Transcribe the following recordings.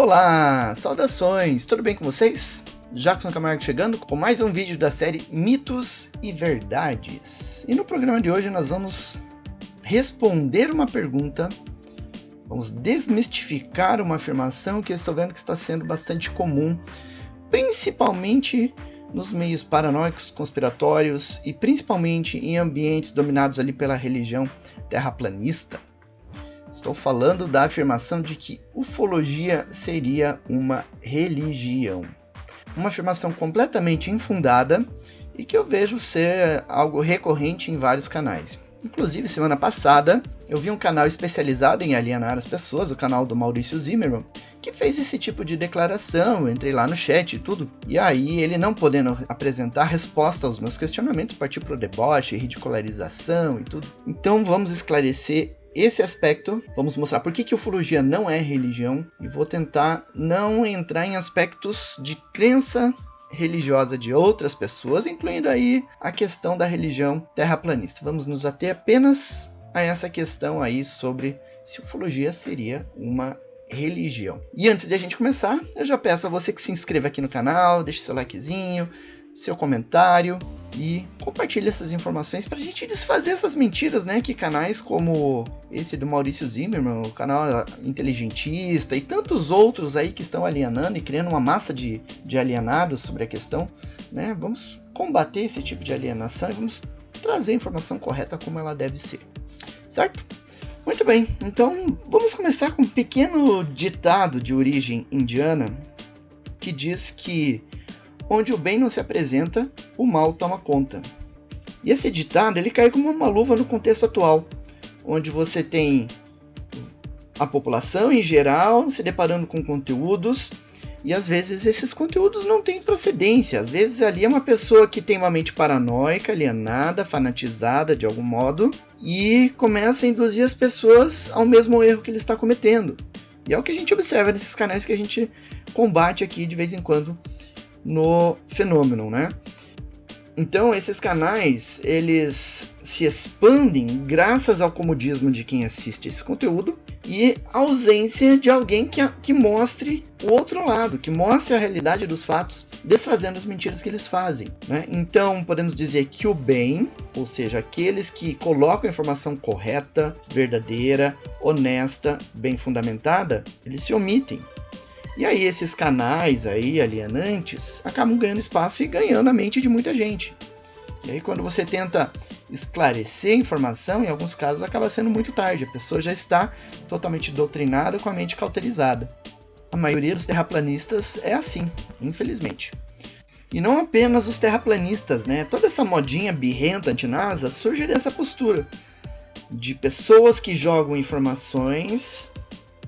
Olá, saudações, tudo bem com vocês? Jackson Camargo chegando com mais um vídeo da série Mitos e Verdades. E no programa de hoje nós vamos responder uma pergunta, vamos desmistificar uma afirmação que eu estou vendo que está sendo bastante comum, principalmente nos meios paranoicos, conspiratórios e principalmente em ambientes dominados ali pela religião terraplanista. Estou falando da afirmação de que ufologia seria uma religião. Uma afirmação completamente infundada e que eu vejo ser algo recorrente em vários canais. Inclusive, semana passada, eu vi um canal especializado em alienar as pessoas, o canal do Maurício Zimmermann, que fez esse tipo de declaração. Eu entrei lá no chat e tudo, e aí ele, não podendo apresentar resposta aos meus questionamentos, partiu para o deboche, ridicularização e tudo. Então vamos esclarecer esse aspecto, vamos mostrar por que ufologia não é religião e vou tentar não entrar em aspectos de crença religiosa de outras pessoas, incluindo aí a questão da religião terraplanista. Vamos nos ater apenas a essa questão aí sobre se ufologia seria uma religião. E antes de a gente começar, eu já peço a você que se inscreva aqui no canal, deixe seu likezinho, seu comentário e compartilhe essas informações para a gente desfazer essas mentiras, né? Que canais como esse do Maurício Zimmermann, o canal Inteligentista e tantos outros aí que estão alienando e criando uma massa de alienados sobre a questão, né? Vamos combater esse tipo de alienação e vamos trazer a informação correta como ela deve ser, certo? Muito bem, então vamos começar com um pequeno ditado de origem indiana que diz que onde o bem não se apresenta, o mal toma conta. E esse ditado ele cai como uma luva no contexto atual, onde você tem a população em geral se deparando com conteúdos e às vezes esses conteúdos não têm procedência. Às vezes ali é uma pessoa que tem uma mente paranoica, alienada, fanatizada de algum modo e começa a induzir as pessoas ao mesmo erro que ele está cometendo. E é o que a gente observa nesses canais que a gente combate aqui de vez em quando no fenômeno, né? Então esses canais eles se expandem graças ao comodismo de quem assiste esse conteúdo e a ausência de alguém que mostre o outro lado, que mostre a realidade dos fatos, desfazendo as mentiras que eles fazem, né? Então podemos dizer que o bem, ou seja, aqueles que colocam a informação correta, verdadeira, honesta, bem fundamentada, eles se omitem. E aí esses canais aí alienantes acabam ganhando espaço e ganhando a mente de muita gente. E aí quando você tenta esclarecer a informação, em alguns casos acaba sendo muito tarde. A pessoa já está totalmente doutrinada com a mente cauterizada. A maioria dos terraplanistas é assim, infelizmente. E não apenas os terraplanistas, né? Toda essa modinha birrenta anti-NASA surge dessa postura de pessoas que jogam informações,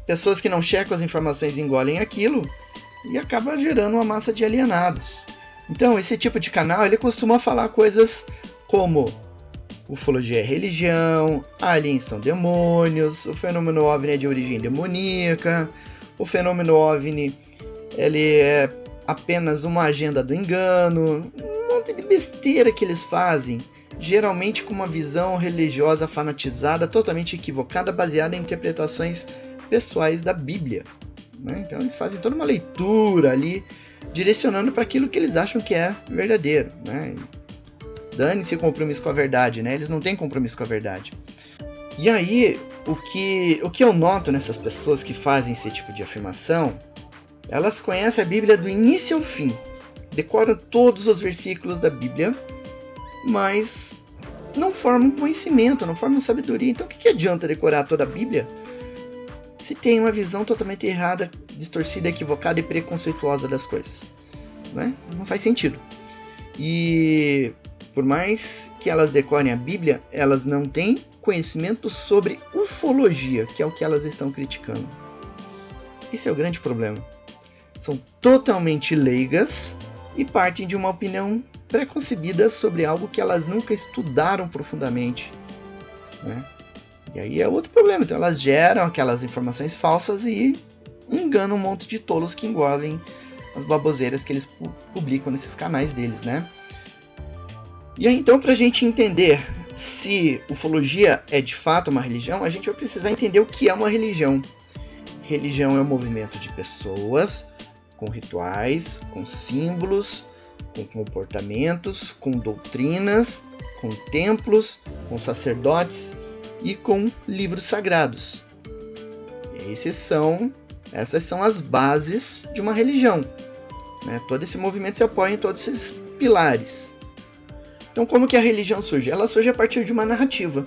pessoas que não checam as informações e engolem aquilo e acaba gerando uma massa de alienados. Então esse tipo de canal ele costuma falar coisas como ufologia é religião, aliens são demônios, o fenômeno OVNI é de origem demoníaca, o fenômeno OVNI ele é apenas uma agenda do engano, um monte de besteira que eles fazem, geralmente com uma visão religiosa fanatizada, totalmente equivocada, baseada em interpretações pessoais da Bíblia, né? Então eles fazem toda uma leitura ali, direcionando para aquilo que eles acham que é verdadeiro, né? Dane-se compromisso com a verdade, né? Eles não têm compromisso com a verdade. E aí, o que eu noto nessas pessoas que fazem esse tipo de afirmação, elas conhecem a Bíblia do início ao fim, decoram todos os versículos da Bíblia, mas não formam conhecimento, não formam sabedoria. Então o que adianta decorar toda a Bíblia se tem uma visão totalmente errada, distorcida, equivocada e preconceituosa das coisas, né? Não faz sentido. E por mais que elas decorem a Bíblia, elas não têm conhecimento sobre ufologia, que é o que elas estão criticando. Esse é o grande problema. São totalmente leigas e partem de uma opinião preconcebida sobre algo que elas nunca estudaram profundamente, né? E aí é outro problema. Então elas geram aquelas informações falsas e enganam um monte de tolos que engolem as baboseiras que eles publicam nesses canais deles, né? E aí então, para a gente entender se ufologia é de fato uma religião, a gente vai precisar entender o que é uma religião. religião é um movimento de pessoas com rituais, com símbolos, com comportamentos, com doutrinas, com templos, com sacerdotes e com livros sagrados. Essas são as bases de uma religião, né? Todo esse movimento se apoia em todos esses pilares. Então, como que a religião surge? Ela surge a partir de uma narrativa,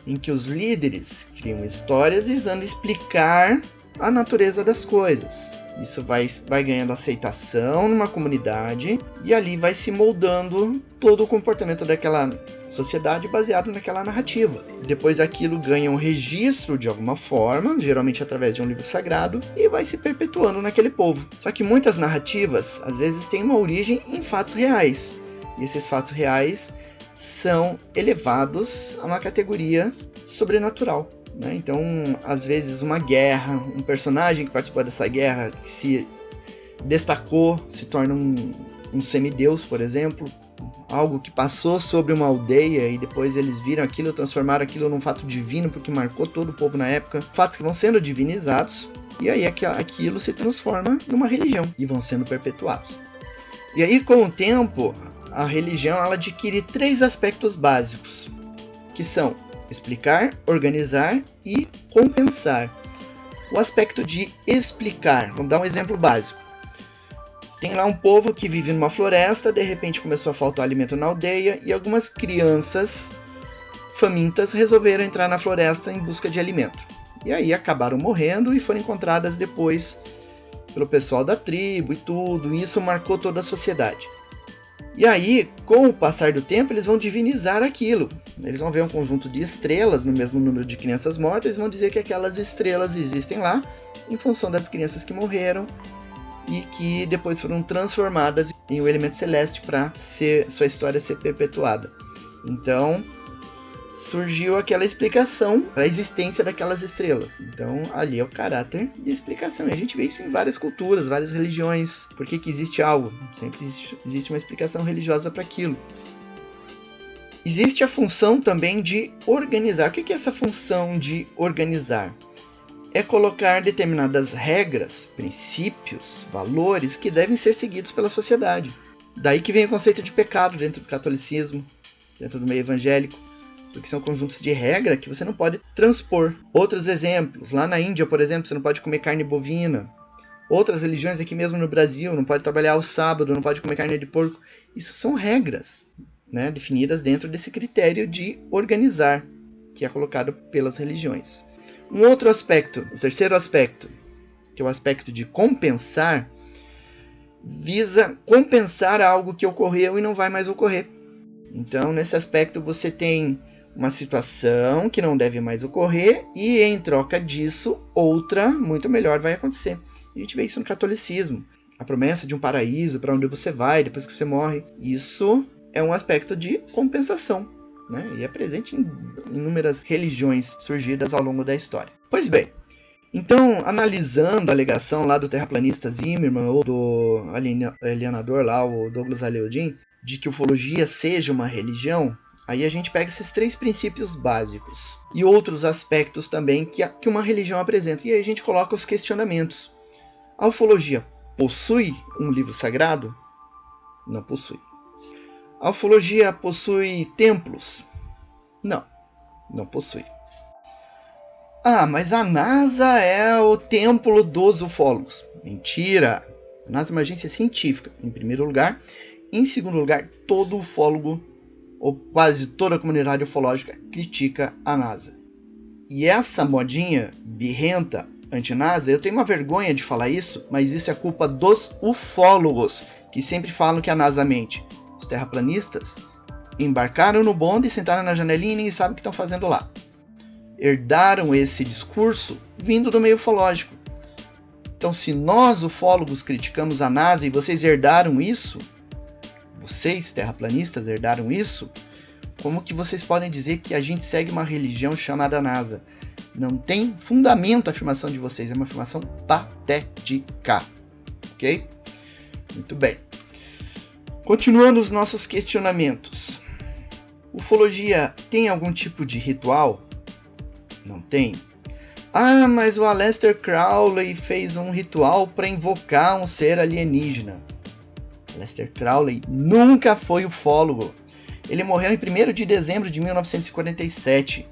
em que os líderes criam histórias visando explicar a natureza das coisas. Isso vai ganhando aceitação numa comunidade e ali vai se moldando todo o comportamento daquela sociedade baseado naquela narrativa. Depois aquilo ganha um registro de alguma forma, geralmente através de um livro sagrado, e vai se perpetuando naquele povo. Só que muitas narrativas, às vezes, têm uma origem em fatos reais. E esses fatos reais são elevados a uma categoria sobrenatural, né? Então, às vezes, uma guerra, um personagem que participou dessa guerra, que se destacou, se torna um semideus, por exemplo, algo que passou sobre uma aldeia e depois eles viram aquilo, transformaram aquilo num fato divino, porque marcou todo o povo na época. Fatos que vão sendo divinizados, e aí aquilo se transforma numa religião e vão sendo perpetuados. E aí, com o tempo, a religião ela adquire 3 aspectos básicos, que são explicar, organizar e compensar. O aspecto de explicar, vamos dar um exemplo básico. Tem lá um povo que vive numa floresta, de repente começou a faltar alimento na aldeia e algumas crianças famintas resolveram entrar na floresta em busca de alimento. E aí acabaram morrendo e foram encontradas depois pelo pessoal da tribo e tudo, e isso marcou toda a sociedade. E aí, com o passar do tempo, eles vão divinizar aquilo. Eles vão ver um conjunto de estrelas no mesmo número de crianças mortas e vão dizer que aquelas estrelas existem lá em função das crianças que morreram e que depois foram transformadas em um elemento celeste para sua história ser perpetuada. Então, surgiu aquela explicação para a existência daquelas estrelas. Então, ali é o caráter de explicação. E a gente vê isso em várias culturas, várias religiões. Por que existe algo? Sempre existe uma explicação religiosa para aquilo. Existe a função também de organizar. O que é essa função de organizar? É colocar determinadas regras, princípios, valores que devem ser seguidos pela sociedade. Daí que vem o conceito de pecado dentro do catolicismo, dentro do meio evangélico, porque são conjuntos de regra que você não pode transpor. Outros exemplos, lá na Índia, por exemplo, você não pode comer carne bovina. Outras religiões aqui mesmo no Brasil, não pode trabalhar ao sábado, não pode comer carne de porco. Isso são regras, né, definidas dentro desse critério de organizar, que é colocado pelas religiões. Um outro aspecto, o terceiro aspecto, que é o aspecto de compensar, visa compensar algo que ocorreu e não vai mais ocorrer. Então, nesse aspecto, você tem uma situação que não deve mais ocorrer e, em troca disso, outra muito melhor vai acontecer. A gente vê isso no catolicismo. A promessa de um paraíso para onde você vai depois que você morre. Isso é um aspecto de compensação, né? E é presente em inúmeras religiões surgidas ao longo da história. Pois bem, então, analisando a alegação lá do terraplanista Zimmermann ou do alienador lá, o Douglas Aleudin, de que ufologia seja uma religião, aí a gente pega esses 3 princípios básicos e outros aspectos também que uma religião apresenta, e aí a gente coloca os questionamentos. A ufologia possui um livro sagrado? Não possui. A ufologia possui templos? Não, não possui. Ah, mas a NASA é o templo dos ufólogos. Mentira! A NASA é uma agência científica, em primeiro lugar. Em segundo lugar, todo ufólogo, ou quase toda a comunidade ufológica, critica a NASA. E essa modinha birrenta anti-NASA, eu tenho uma vergonha de falar isso, mas isso é culpa dos ufólogos, que sempre falam que a NASA mente. Os terraplanistas embarcaram no bonde e sentaram na janelinha e ninguém sabe o que estão fazendo lá. Herdaram esse discurso vindo do meio ufológico. Então, se nós ufólogos criticamos a NASA e vocês herdaram isso, vocês terraplanistas herdaram isso, como que vocês podem dizer que a gente segue uma religião chamada NASA? Não tem fundamento a afirmação de vocês, é uma afirmação patética. Ok? Muito bem. Continuando os nossos questionamentos. Ufologia tem algum tipo de ritual? Não tem. Ah, mas o Aleister Crowley fez um ritual para invocar um ser alienígena. Aleister Crowley nunca foi ufólogo. Ele morreu em 1º de dezembro de 1947.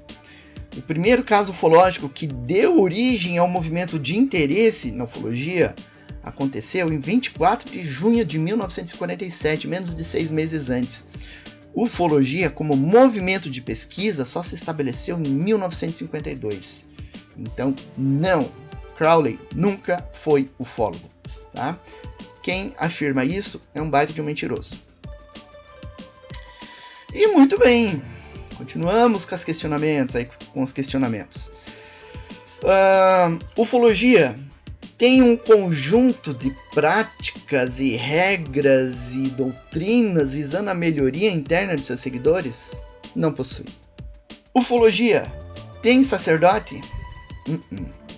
O primeiro caso ufológico que deu origem ao movimento de interesse na ufologia aconteceu em 24 de junho de 1947, menos de 6 meses antes. Ufologia como movimento de pesquisa só se estabeleceu em 1952. Então, não, Crowley nunca foi ufólogo, tá? Quem afirma isso é um baita de um mentiroso. E muito bem, continuamos com os questionamentos. Ufologia tem um conjunto de práticas e regras e doutrinas visando a melhoria interna de seus seguidores? Não possui. Ufologia tem sacerdote?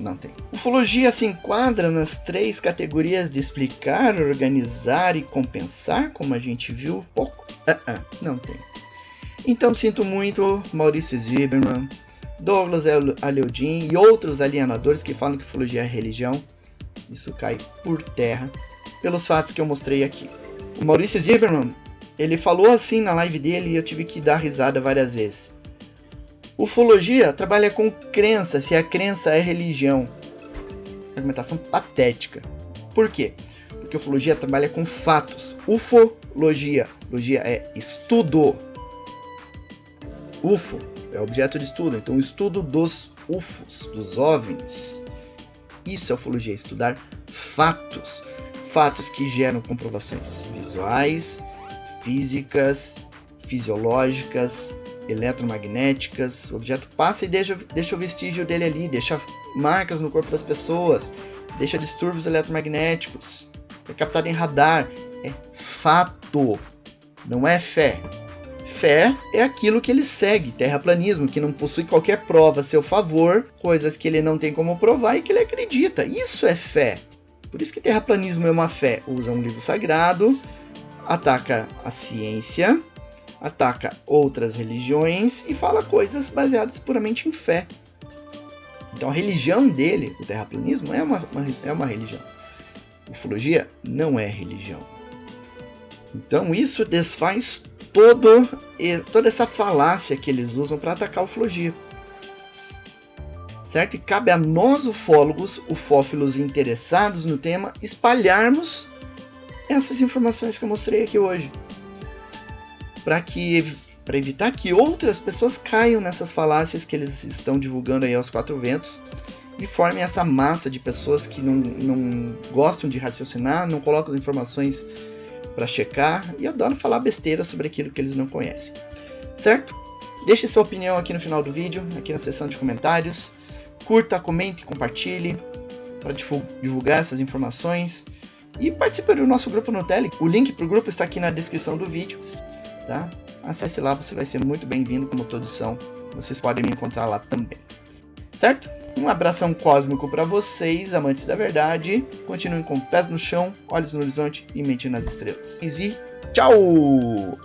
Não tem. Ufologia se enquadra nas 3 categorias de explicar, organizar e compensar, como a gente viu pouco? Não tem. Então sinto muito, Maurício Zimmermann, Douglas Aleudin e outros alienadores que falam que ufologia é religião. Isso cai por terra pelos fatos que eu mostrei aqui. O Maurício Zimmermann, ele falou assim na live dele e eu tive que dar risada várias vezes. Ufologia trabalha com crença, se a crença é religião. Argumentação patética. Por quê? Porque ufologia trabalha com fatos. Ufologia. Ufologia é estudo. UFO é objeto de estudo. Então, o estudo dos UFOs, dos OVNIs. Isso é ufologia, estudar fatos. Fatos que geram comprovações visuais, físicas, fisiológicas, eletromagnéticas. O objeto passa e deixa o vestígio dele ali, deixa marcas no corpo das pessoas, deixa distúrbios eletromagnéticos, é captado em radar. É fato, não é fé. Fé é aquilo que ele segue, terraplanismo, que não possui qualquer prova a seu favor, coisas que ele não tem como provar e que ele acredita. Isso é fé. Por isso que terraplanismo é uma fé. Usa um livro sagrado, ataca a ciência, ataca outras religiões e fala coisas baseadas puramente em fé. Então a religião dele, o terraplanismo, é uma religião. Ufologia não é religião. Então isso desfaz toda essa falácia que eles usam para atacar a ufologia. Certo? E cabe a nós ufólogos, ufófilos interessados no tema, espalharmos essas informações que eu mostrei aqui hoje. Para evitar que outras pessoas caiam nessas falácias que eles estão divulgando aí aos 4 ventos e formem essa massa de pessoas que não gostam de raciocinar, não colocam as informações para checar e adoram falar besteira sobre aquilo que eles não conhecem. Certo? Deixe sua opinião aqui no final do vídeo, aqui na seção de comentários. Curta, comente, compartilhe para divulgar essas informações. E participe do nosso grupo no Telegram. O link para o grupo está aqui na descrição do vídeo. Tá? Acesse lá, você vai ser muito bem-vindo, como todos são. Vocês podem me encontrar lá também. Certo? Um abração cósmico para vocês, amantes da verdade. Continuem com pés no chão, olhos no horizonte e mente nas estrelas. E tchau!